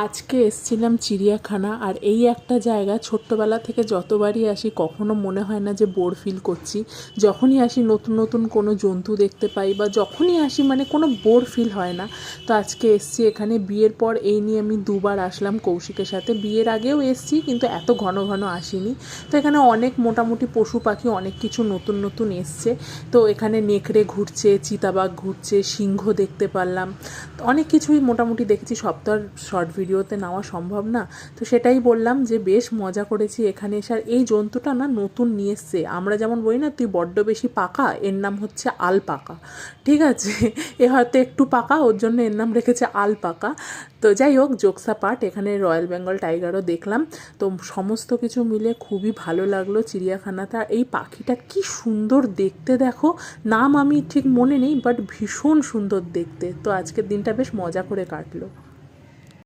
আজকে এসছিলাম চিড়িয়াখানা। আর এই একটা জায়গা ছোট্টবেলা থেকে যতবারই আসি কখনো মনে হয় না যে বোর ফিল করছি। যখনই আসি নতুন নতুন কোনো জন্তু দেখতে পাই, বা যখনই আসি মানে কোনো বোর ফিল হয় না। তো আজকে এসছি এখানে বিয়ের পর, এই নিয়ে আমি দুবার আসলাম কৌশিকের সাথে। বিয়ের আগেও এসছি কিন্তু এত ঘন ঘন আসিনি। তো এখানে অনেক মোটামুটি পশু পাখি অনেক কিছু নতুন নতুন এসছে। তো এখানে নেকড়ে ঘুরছে, চিতাবাঘ ঘুরছে, সিংহ দেখতে পারলাম, অনেক কিছুই মোটামুটি দেখেছি। সব তো আর শর্ট ভিডিওতে নেওয়া সম্ভব না। তো সেটাই বললাম যে বেশ মজা করেছি এখানে এসে। আর এই জন্তুটা না নতুন নিয়ে এসছে। আমরা যেমন বলি না তুই বড্ড বেশি পাকা, এর নাম হচ্ছে আলপাকা। ঠিক আছে, এ হয়তো একটু পাকা, ওর জন্য এর নাম রেখেছে আলপাকা। তো যাই হোক, জোকসা পার্ট, এখানে রয়্যাল বেঙ্গল টাইগারও দেখলাম। তো সমস্ত কিছু মিলে খুবই ভালো লাগলো চিড়িয়াখানাটা। এই পাখিটা কি সুন্দর দেখতে দেখো, নাম আমি ঠিক মনে নেই, বাট ভীষণ সুন্দর দেখতে। তো আজকের দিনটা বেশ মজা করে কাটলো।